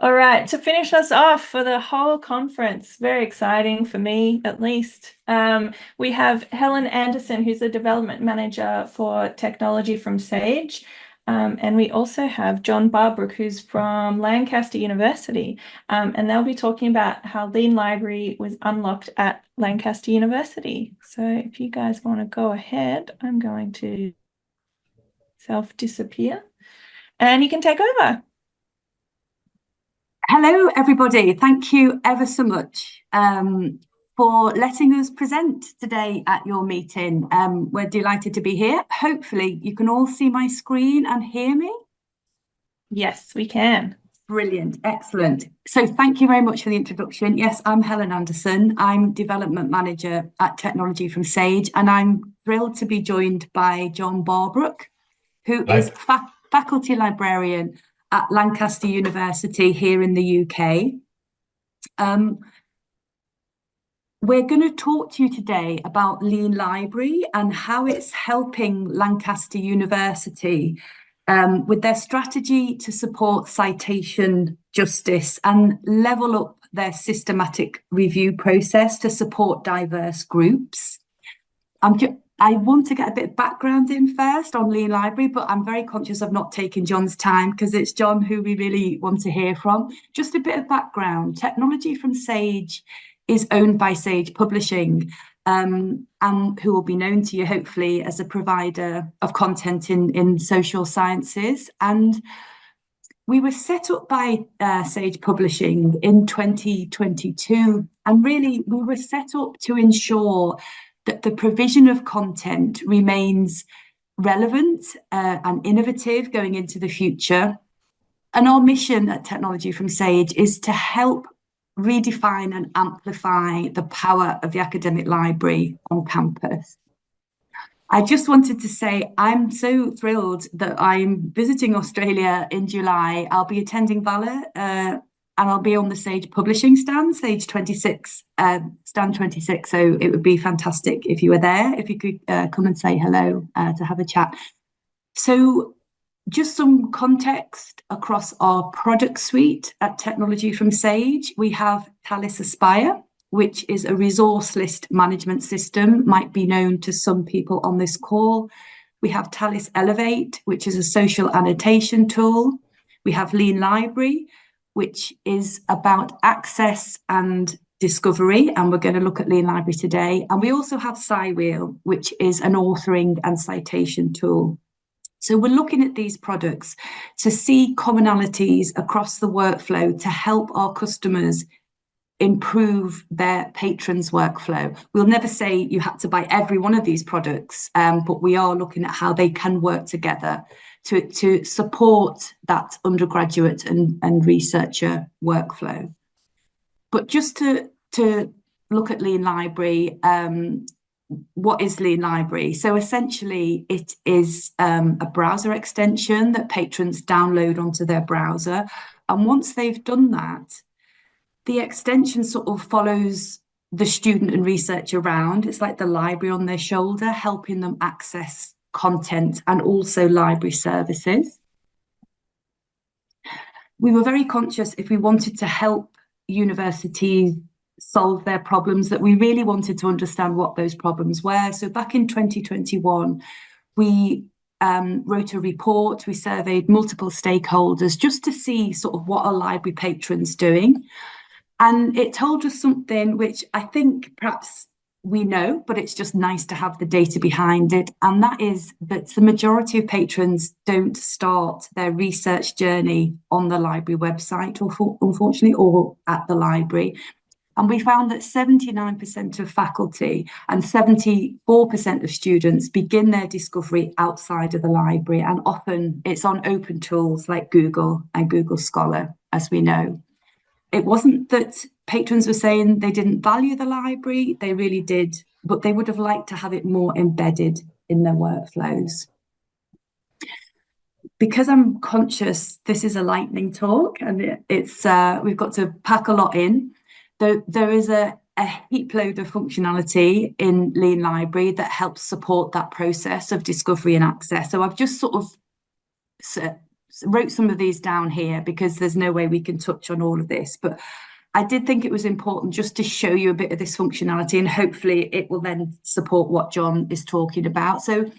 All right, to finish us off for the whole conference, very exciting for me at least. We have Helen Anderson, who's the development manager for technology from Sage. And we also have John Barbrook, who's from Lancaster University. And they'll be talking about how Lean Library was unlocked at Lancaster University. So if you guys want to go ahead, I'm going to self-disappear and you can take over. Hello, everybody. Thank you ever so much for letting us present today at your meeting. We're delighted to be here. Hopefully, you can all see my screen and hear me. Yes, we can. Brilliant. Excellent. So thank you very much for the introduction. Yes, I'm Helen Anderson. I'm Development Manager at Technology from Sage, and I'm thrilled to be joined by John Barbrook, who is Faculty Librarian at Lancaster University here in the UK. We're going to talk to you today about Lean Library and how it's helping Lancaster University with their strategy to support citation justice and level up their systematic review process to support diverse groups. I want to get a bit of background in first on Lean Library, but I'm very conscious of not taking John's time because it's John who we really want to hear from. Just a bit of background. Technology from Sage is owned by Sage Publishing, and who will be known to you hopefully as a provider of content in social sciences. And we were set up by Sage Publishing in 2022, and really we were set up to ensure that the provision of content remains relevant and innovative going into the future. And our mission at Technology from Sage is to help redefine and amplify the power of the academic library on campus. I just wanted to say I'm so thrilled that I'm visiting Australia in July. I'll be attending Valor and I'll be on the Sage Publishing stand, Sage 26, stand 26. So it would be fantastic if you were there, if you could come and say hello to have a chat. So just some context across our product suite at Technology from Sage. We have Talis Aspire, which is a resource list management system, might be known to some people on this call. We have Talis Elevate, which is a social annotation tool. We have Lean Library, which is about access and discovery, and we're going to look at Lean Library today. And we also have SciWheel, which is an authoring and citation tool. So we're looking at these products to see commonalities across the workflow to help our customers improve their patrons' workflow. We'll never say you have to buy every one of these products, but we are looking at how they can work together to support that undergraduate and researcher workflow. But just to look at Lean Library, what is Lean Library? So essentially it is a browser extension that patrons download onto their browser. And once they've done that, the extension sort of follows the student and researcher around. It's like the library on their shoulder, helping them access content and also library services. We were very conscious if we wanted to help universities solve their problems that we really wanted to understand what those problems were. So back in 2021, we wrote a report, we surveyed multiple stakeholders just to see sort of what are library patrons doing. And it told us something which I think perhaps we know, but it's just nice to have the data behind it. And that is that the majority of patrons don't start their research journey on the library website, unfortunately, or at the library. And we found that 79% of faculty and 74% of students begin their discovery outside of the library. And often it's on open tools like Google and Google Scholar, as we know. It wasn't that patrons were saying they didn't value the library, they really did, but they would have liked to have it more embedded in their workflows. Because I'm conscious this is a lightning talk and it's we've got to pack a lot in, there is a heap load of functionality in Lean Library that helps support that process of discovery and access. So I've just sort of wrote some of these down here because there's no way we can touch on all of this, but I did think it was important just to show you a bit of this functionality, and hopefully it will then support what John is talking about. So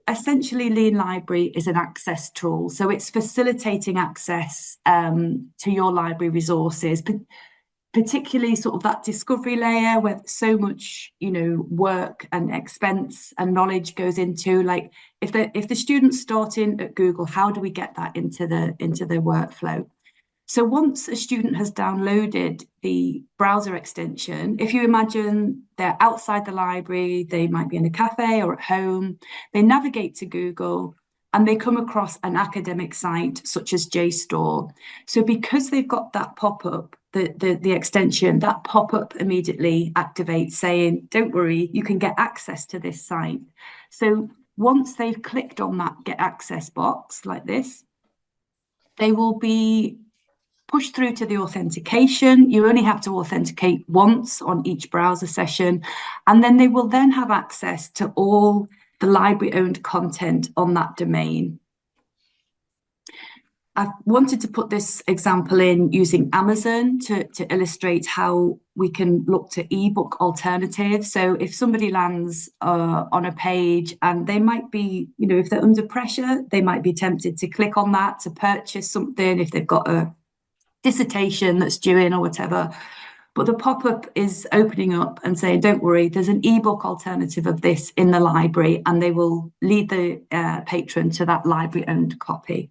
essentially, Lean Library is an access tool. So it's facilitating access to your library resources, particularly sort of that discovery layer where so much, you know, work and expense and knowledge goes into. Like if the student's starting at Google, how do we get that into the workflow? So once a student has downloaded the browser extension, if you imagine they're outside the library, they might be in a cafe or at home, they navigate to Google and they come across an academic site such as JSTOR. So because they've got that pop-up, the extension, that pop-up immediately activates saying, don't worry, you can get access to this site. So once they've clicked on that get access box like this, they will be pushed through to the authentication. You only have to authenticate once on each browser session, and then they will then have access to all the library-owned content on that domain. I wanted to put this example in using Amazon to illustrate how we can look to ebook alternatives. So if somebody lands on a page and they might be, you know, if they're under pressure, they might be tempted to click on that to purchase something if they've got a dissertation that's due in or whatever, but the pop-up is opening up and saying, don't worry, there's an ebook alternative of this in the library, and they will lead the patron to that library-owned copy.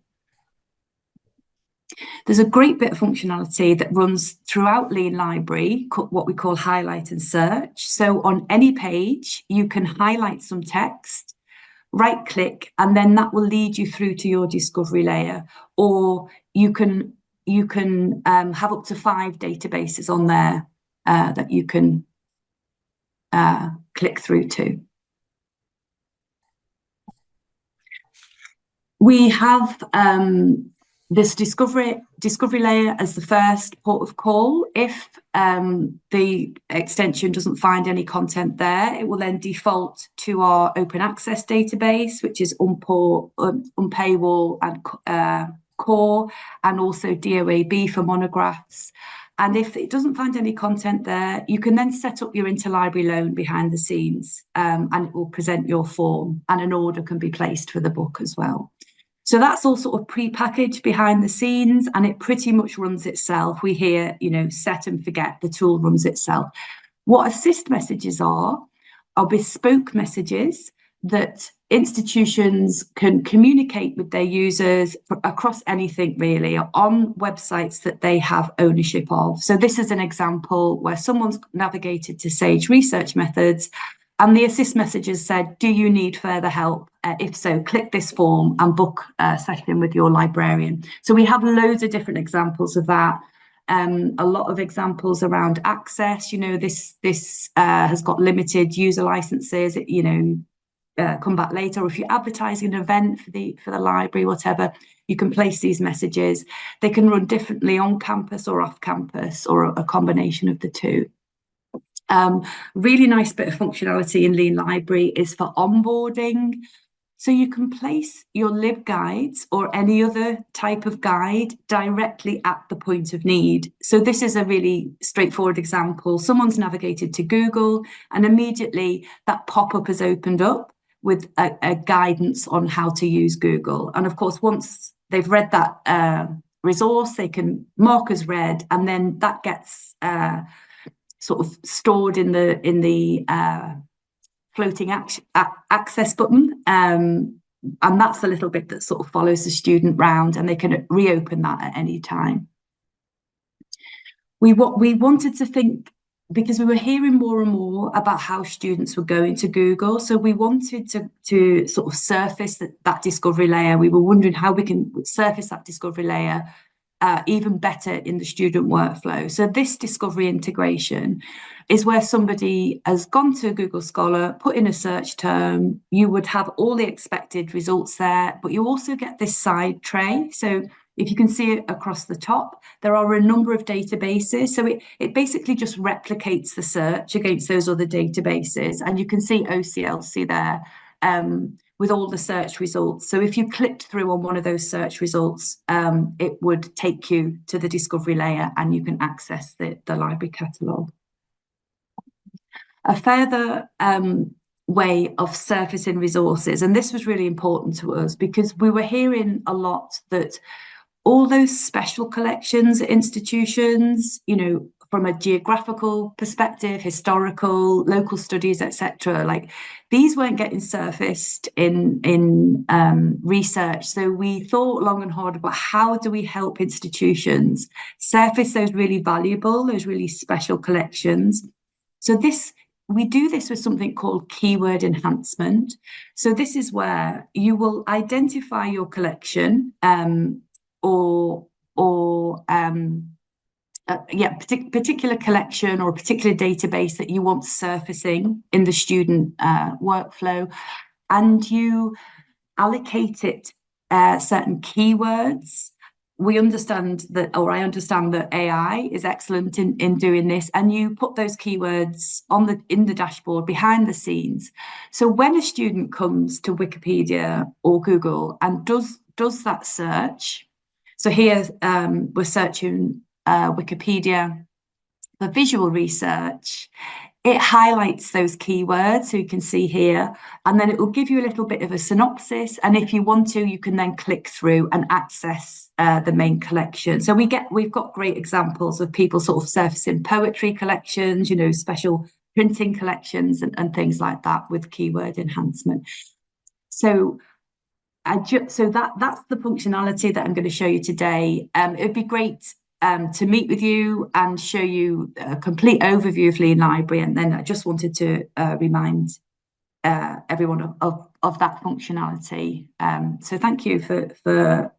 There's a great bit of functionality that runs throughout Lean Library, what we call highlight and search. So on any page, you can highlight some text, right-click, and then that will lead you through to your discovery layer, or you can have up to 5 databases on there that you can click through to. We have this discovery layer as the first port of call. If the extension doesn't find any content there, it will then default to our open access database, which is Unpaywall and Core, and also DOAB for monographs. And if it doesn't find any content there, you can then set up your interlibrary loan behind the scenes, and it will present your form, and an order can be placed for the book as well. So that's all sort of pre-packaged behind the scenes, and it pretty much runs itself. We hear, you know, set and forget, the tool runs itself. What assist messages are bespoke messages that institutions can communicate with their users across anything really, on websites that they have ownership of. So this is an example where someone's navigated to Sage Research Methods, and the assist messages said, do you need further help? If so, click this form and book a session with your librarian. So we have loads of different examples of that. A lot of examples around access. You know, this has got limited user licenses, you know, come back later. Or if you're advertising an event for the library, whatever, you can place these messages. They can run differently on campus or off campus, or a combination of the two. Really nice bit of functionality in Lean Library is for onboarding. So you can place your LibGuides or any other type of guide directly at the point of need. So this is a really straightforward example. Someone's navigated to Google, and immediately that pop-up has opened up with a guidance on how to use Google. And of course, once they've read that resource, they can mark as read, and then that gets sort of stored in the floating access button, and that's a little bit that sort of follows the student round, and they can reopen that at any time. We wanted to think, because we were hearing more and more about how students were going to Google, so we wanted to sort of surface that discovery layer. We were wondering how we can surface that discovery layer even better in the student workflow. So this discovery integration is where somebody has gone to Google Scholar, put in a search term, you would have all the expected results there, but you also get this side tray. So if you can see it across the top, there are a number of databases. So it basically just replicates the search against those other databases. And you can see OCLC there. with all the search results. So if you clicked through on one of those search results, it would take you to the discovery layer and you can access the library catalogue. A further way of surfacing resources, and this was really important to us because we were hearing a lot that all those special collections at institutions, you know, from a geographical perspective, historical, local studies, etc., like these weren't getting surfaced in research. So we thought long and hard about how do we help institutions surface those really valuable, those really special collections. So we do this with something called keyword enhancement. So this is where you will identify your collection particular collection or a particular database that you want surfacing in the student workflow, and you allocate it certain keywords. We understand that, or I understand that AI is excellent in doing this, and you put those keywords in the dashboard behind the scenes. So when a student comes to Wikipedia or Google and does that search, so here we're searching Wikipedia for visual research, it highlights those keywords, so you can see here, and then it will give you a little bit of a synopsis, and if you want to, you can then click through and access the main collection. So we've got great examples of people sort of surfacing poetry collections, you know, special printing collections and things like that with keyword enhancement. So that's the functionality that I'm going to show you today. It'd be great to meet with you and show you a complete overview of Lean Library, and then I just wanted to remind everyone of that functionality. So thank you for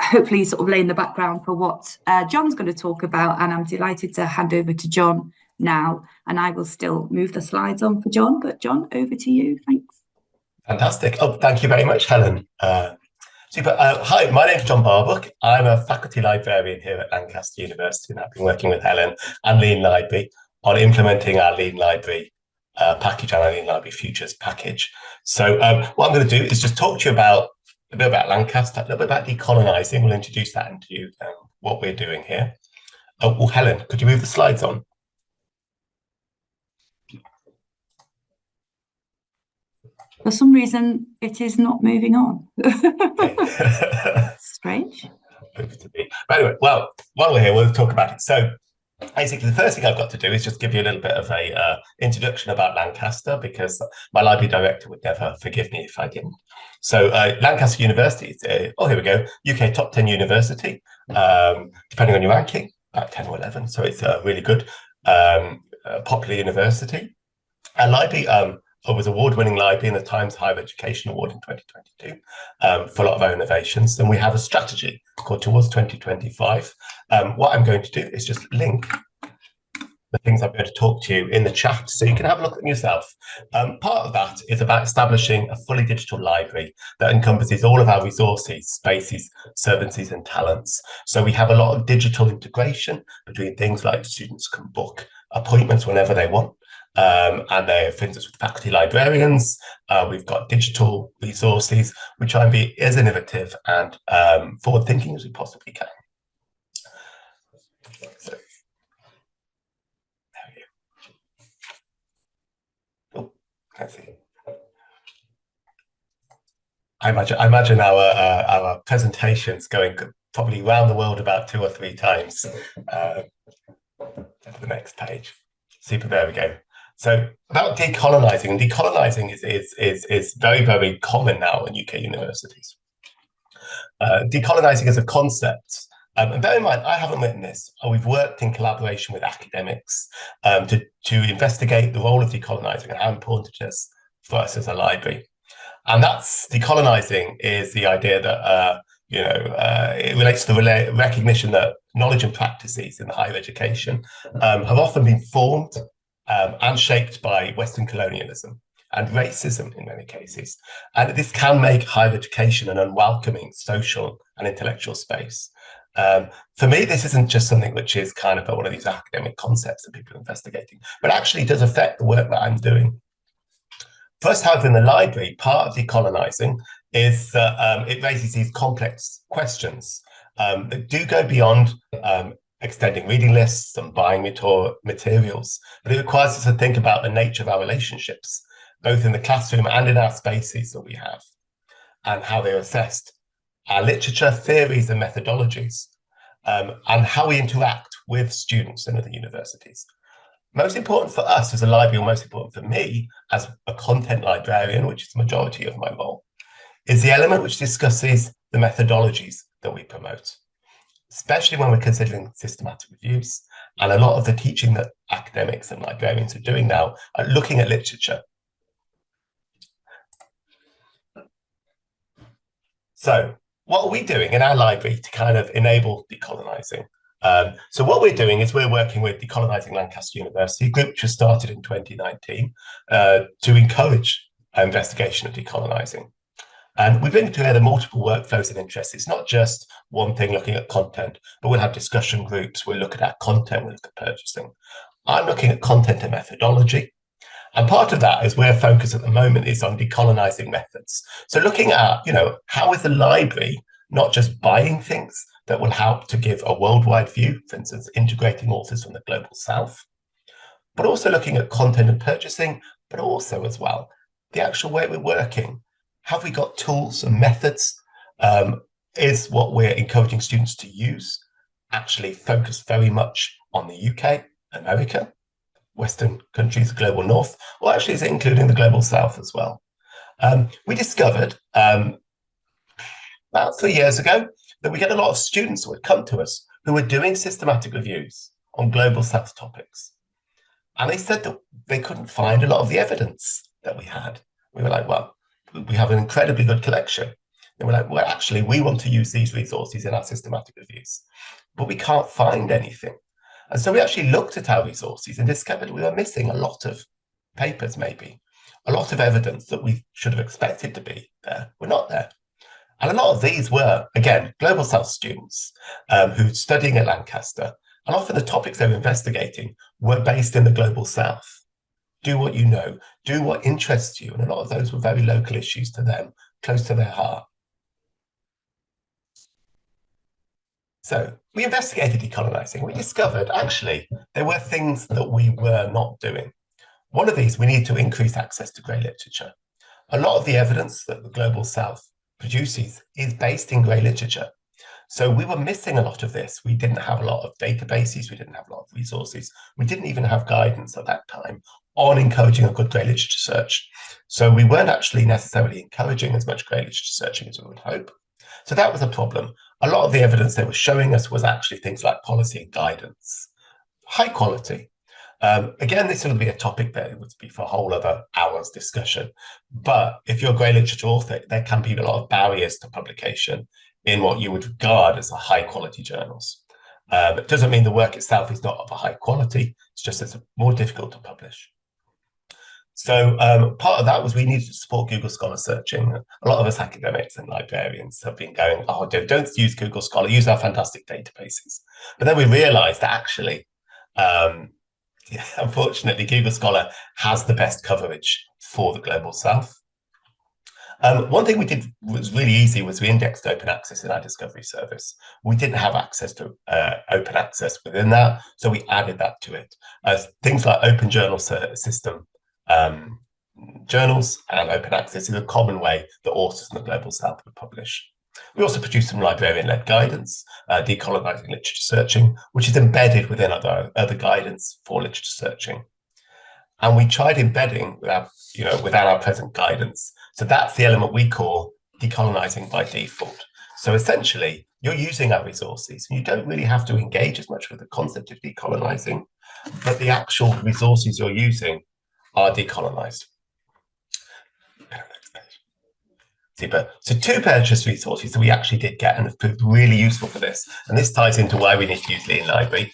hopefully sort of laying the background for what John's going to talk about, and I'm delighted to hand over to John now, and I will still move the slides on for John, but John, over to you. Thanks. Fantastic. Oh, thank you very much, Helen. Super. Hi, my name's John Barbuck. I'm a faculty librarian here at Lancaster University, and I've been working with Helen and Lean Library on implementing our Lean Library package and our Lean Library Futures package. So what I'm going to do is just talk to you about a bit about Lancaster, a little bit about decolonising. We'll introduce that into what we're doing here. Oh, well, Helen, could you move the slides on? For some reason, it is not moving on. Strange. Over to me. But anyway, well, while we're here, we'll talk about it. So basically, the first thing I've got to do is just give you a little bit of a introduction about Lancaster, because my library director would never forgive me if I didn't. So Lancaster University, here we go, UK top 10 university, depending on your ranking, about 10 or 11. So it's a really good, popular university. Our library was award-winning library in the Times Higher Education Award in 2022 for a lot of our innovations. And we have a strategy called Towards 2025. What I'm going to do is just link the things I'm going to talk to you in the chat so you can have a look at them yourself. Part of that is about establishing a fully digital library that encompasses all of our resources, spaces, services and talents. So we have a lot of digital integration between things like students can book appointments whenever they want. And they're, for instance, with faculty librarians, we've got digital resources. We try and be as innovative and forward-thinking as we possibly can. So, there we go. Oh, let's see. I imagine our presentations going probably around the world about 2 or 3 times. To the next page. Super, there we go. So about decolonising, and decolonising is very, very common now in UK universities. Decolonising as a concept, and bear in mind, I haven't written this. We've worked in collaboration with academics to investigate the role of decolonising and how important it is for us as a library. And that's decolonising is the idea that it relates to the recognition that knowledge and practices in higher education have often been formed and shaped by Western colonialism and racism in many cases. And this can make higher education an unwelcoming social and intellectual space. For me, this isn't just something which is kind of one of these academic concepts that people are investigating, but actually does affect the work that I'm doing. For us, however, in the library, part of decolonising is that it raises these complex questions that do go beyond extending reading lists and buying materials, but it requires us to think about the nature of our relationships, both in the classroom and in our spaces that we have, and how they're assessed, our literature, theories and methodologies, and how we interact with students in other universities. Most important for us as a library, or most important for me as a content librarian, which is the majority of my role, is the element which discusses the methodologies that we promote, especially when we're considering systematic reviews. And a lot of the teaching that academics and librarians are doing now are looking at literature. So what are we doing in our library to kind of enable decolonising? So what we're doing is we're working with Decolonising Lancaster University, a group which was started in 2019 to encourage investigation of decolonising. And we bring together multiple workflows and interests. It's not just one thing looking at content, but we'll have discussion groups. We'll look at our content, we'll look at purchasing. I'm looking at content and methodology. And part of that is where focus at the moment is on decolonising methods. So looking at, how is the library not just buying things that will help to give a worldwide view, for instance, integrating authors from the global south, but also looking at content and purchasing, but also as well, the actual way we're working. Have we got tools and methods? Is what we're encouraging students to use actually focus very much on the UK, America, Western countries, the global north, or actually is it including the global south as well? We discovered about 3 years ago that we get a lot of students who would come to us who were doing systematic reviews on global south topics. And they said that they couldn't find a lot of the evidence that we had. We were like, well, we have an incredibly good collection. And we're like, well, actually, we want to use these resources in our systematic reviews, but we can't find anything. And so we actually looked at our resources and discovered we were missing a lot of papers, maybe, a lot of evidence that we should have expected to be there were not there. And a lot of these were, again, Global South students who were studying at Lancaster, and often the topics they were investigating were based in the Global South. Do what you know, do what interests you, and a lot of those were very local issues to them, close to their heart. So we investigated decolonising. We discovered, actually, there were things that we were not doing. One of these, we need to increase access to grey literature. A lot of the evidence that the Global South produces is based in grey literature. So we were missing a lot of this. We didn't have a lot of databases. We didn't have a lot of resources. We didn't even have guidance at that time on encouraging a good grey literature search. So we weren't actually necessarily encouraging as much grey literature searching as we would hope. So that was a problem. A lot of the evidence they were showing us was actually things like policy and guidance, high quality. Again, this would be a topic that it would be for a whole other hour's discussion. But if you're a grey literature author, there can be a lot of barriers to publication in what you would regard as a high quality journals. It doesn't mean the work itself is not of a high quality. It's just it's more difficult to publish. So part of that was we needed to support Google Scholar searching. A lot of us academics and librarians have been going, oh, don't use Google Scholar, use our fantastic databases. But then we realized that actually, unfortunately, Google Scholar has the best coverage for the Global South. One thing we did was really easy was we indexed open access in our discovery service. We didn't have access to open access within that, so we added that to it. Things like open journal system, journals and open access is a common way that authors in the Global South would publish. We also produced some librarian-led guidance, decolonising literature searching, which is embedded within other guidance for literature searching. And we tried embedding without our present guidance. So that's the element we call decolonising by default. So essentially, you're using our resources and you don't really have to engage as much with the concept of decolonising, but the actual resources you're using are decolonised. Super. So two purchase resources that we actually did get and have proved really useful for this. And this ties into why we need to use Lean Library.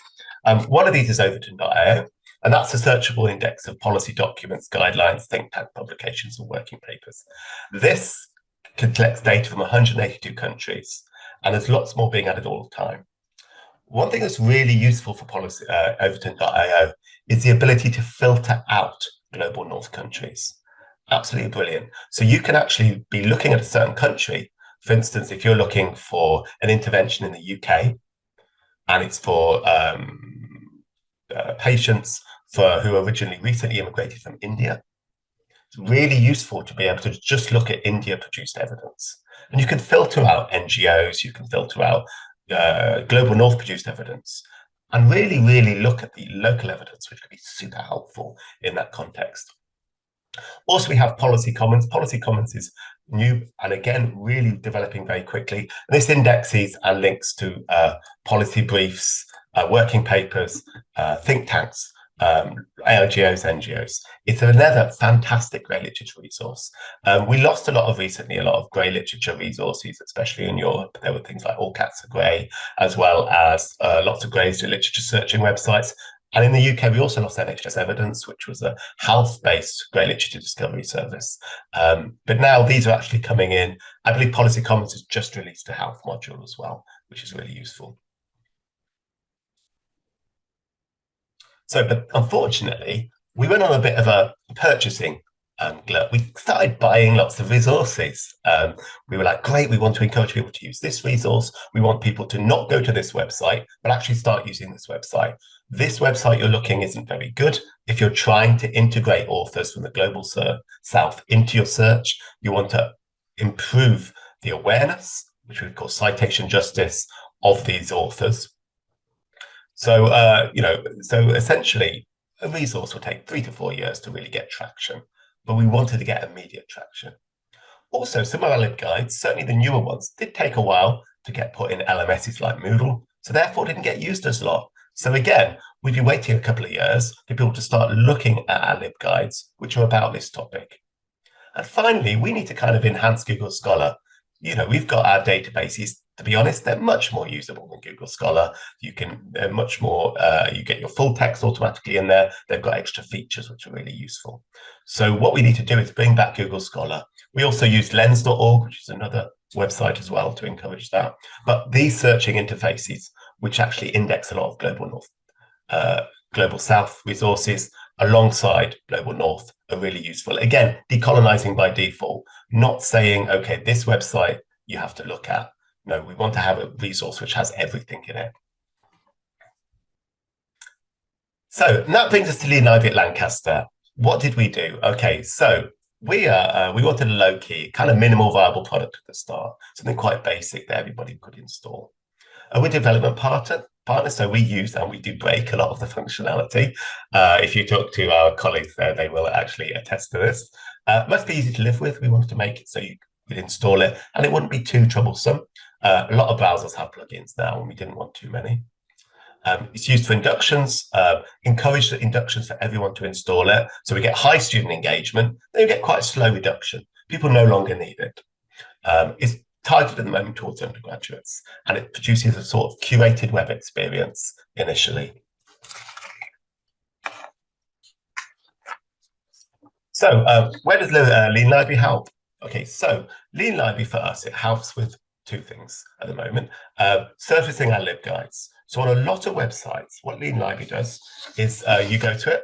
One of these is Overton.io, and that's a searchable index of policy documents, guidelines, think tank publications, and working papers. This collects data from 182 countries, and there's lots more being added all the time. One thing that's really useful for policy Overton.io is the ability to filter out global north countries. Absolutely brilliant. So you can actually be looking at a certain country. For instance, if you're looking for an intervention in the UK, and it's for patients who originally recently immigrated from India, it's really useful to be able to just look at India-produced evidence. And you can filter out NGOs, you can filter out Global North-produced evidence, and really, really look at the local evidence, which can be super helpful in that context. Also, we have Policy Commons. Policy Commons is new and, again, really developing very quickly. And this indexes and links to policy briefs, working papers, think tanks, NGOs, NGOs. It's another fantastic grey literature resource. We lost a lot of grey literature resources, especially in Europe. There were things like All Cats Are Grey, as well as lots of grey literature searching websites. And in the UK, we also lost NHS Evidence, which was a health-based grey literature discovery service. But now these are actually coming in. I believe Policy Commons has just released a health module as well, which is really useful. So, but unfortunately, we went on a bit of a purchasing glut. We started buying lots of resources. We were like, great, we want to encourage people to use this resource. We want people to not go to this website, but actually start using this website. This website you're looking isn't very good. If you're trying to integrate authors from the global south into your search, you want to improve the awareness, which we call citation justice, of these authors. So, so essentially, a resource will take 3 to 4 years to really get traction, but we wanted to get immediate traction. Also, some of our LibGuides, certainly the newer ones, did take a while to get put in LMSs like Moodle, so therefore didn't get used as a lot. So again, we'd be waiting a couple of years for people to start looking at our LibGuides, which are about this topic. And finally, we need to kind of enhance Google Scholar. You know, we've got our databases. To be honest, they're much more usable than Google Scholar. They're much more, you get your full text automatically in there. They've got extra features, which are really useful. So what we need to do is bring back Google Scholar. We also use lens.org, which is another website as well to encourage that. But these searching interfaces, which actually index a lot of Global North, Global South resources alongside Global North, are really useful. Again, decolonizing by default, not saying, okay, this website you have to look at. No, we want to have a resource which has everything in it. So that brings us to Lean Library at Lancaster. What did we do? Okay, so we wanted a low-key, kind of minimal viable product at the start, something quite basic that everybody could install. We're a development partner, so we use and we do break a lot of the functionality. If you talk to our colleagues there, they will actually attest to this. Must be easy to live with. We wanted to make it so you could install it and it wouldn't be too troublesome. A lot of browsers have plugins now, and we didn't want too many. It's used for inductions, encourage the inductions for everyone to install it. So we get high student engagement, then we get quite a slow reduction. People no longer need it. It's targeted at the moment towards undergraduates, and it produces a sort of curated web experience initially. So where does Lean Library help? Okay, so Lean Library for us, it helps with 2 things at the moment. Surfacing our LibGuides. So on a lot of websites, what Lean Library does is you go to it,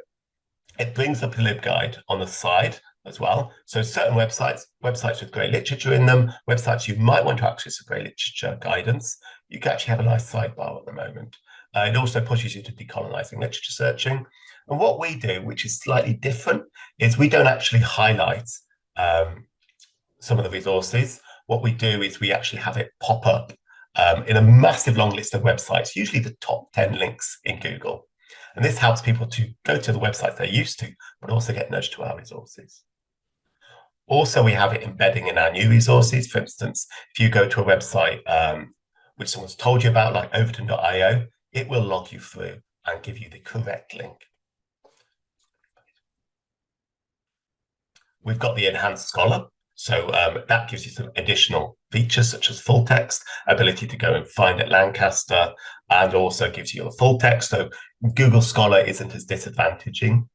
it brings up a LibGuide on the side as well. So certain websites with grey literature in them, websites you might want to access a grey literature guidance, you can actually have a nice sidebar at the moment. It also pushes you to decolonizing literature searching. And what we do, which is slightly different, is we don't actually highlight some of the resources. What we do is we actually have it pop up in a massive long list of websites, usually the top 10 links in Google. And this helps people to go to the websites they're used to, but also get nudged to our resources. Also, we have it embedding in our new resources. For instance, if you go to a website which someone's told you about, like overton.io, it will log you through and give you the correct link. We've got the Enhanced Scholar. So that gives you some additional features such as full text, ability to go and find at Lancaster, and also gives you the full text. So Google Scholar isn't as disadvantaging.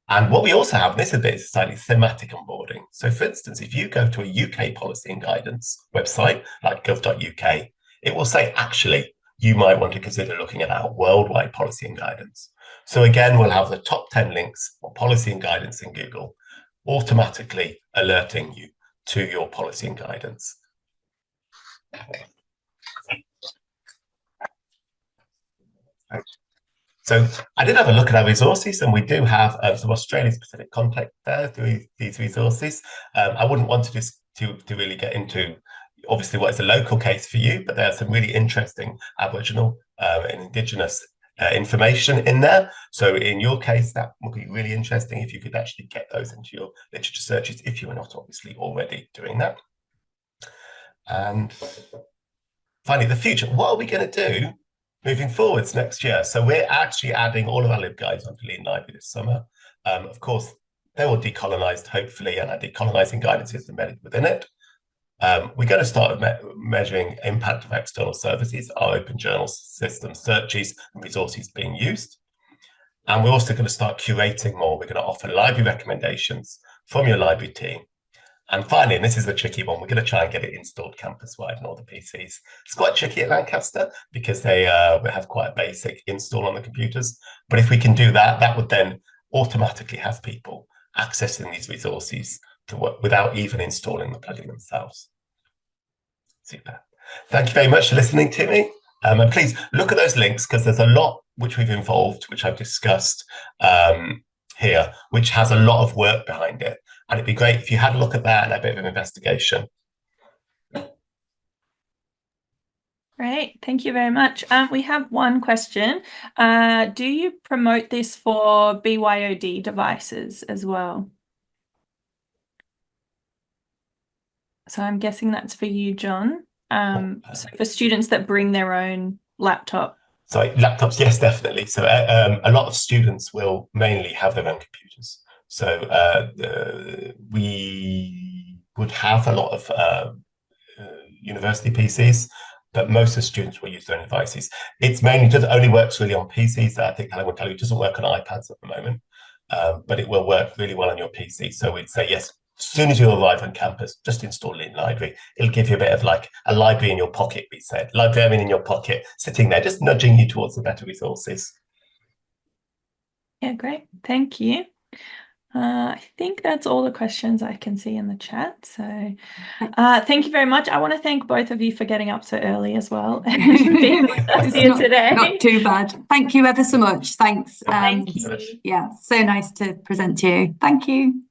And what we also have, and this is a bit slightly thematic onboarding. So for instance, if you go to a UK policy and guidance website like gov.uk, it will say, actually, you might want to consider looking at our worldwide policy and guidance. So again, we'll have the top 10 links on policy and guidance in Google. automatically alerting you to your policy and guidance. So I did have a look at our resources, and we do have some Australia-specific content there through these resources. I wouldn't want to just to really get into obviously what is a local case for you, but there's some really interesting Aboriginal and Indigenous information in there. So in your case, that would be really interesting if you could actually get those into your literature searches, if you are not obviously already doing that. And finally, the future. What are we going to do moving forwards next year? So we're actually adding all of our LibGuides onto Lean Library this summer. Of course, they're all decolonised, hopefully, and our decolonising guidance is embedded within it. We're going to start measuring impact of external services, our open journal system, searches and resources being used. And we're also going to start curating more. We're going to offer library recommendations from your library team. And finally, and this is the tricky one, we're going to try and get it installed campus-wide on all the PCs. It's quite tricky at Lancaster because they have quite a basic install on the computers. But if we can do that, that would then automatically have people accessing these resources to work without even installing the plugin themselves. Super. Thank you very much for listening to me. And please look at those links, because there's a lot which we've involved, which I've discussed here, which has a lot of work behind it. And it'd be great if you had a look at that and a bit of an investigation. Great, thank you very much. We have one question. Do you promote this for BYOD devices as well? So I'm guessing that's for you, John. So for students that bring their own laptop. So laptops, yes, definitely. So a lot of students will mainly have their own computers. So we would have a lot of university PCs, but most of the students will use their own devices. It's mainly only works really on PCs. I think Helen will tell you it doesn't work on iPads at the moment, but it will work really well on your PC. So we'd say, yes, as soon as you arrive on campus, just install Lean Library. It'll give you a bit of like a library in your pocket, we said. Librarian in your pocket, sitting there, just nudging you towards the better resources. Yeah, great. Thank you. I think that's all the questions I can see in the chat. So thank you very much. I want to thank both of you for getting up so early as well and being with us here today. Not too bad. Thank you ever so much. Thanks. Thank you. Yeah, so nice to present to you. Thank you.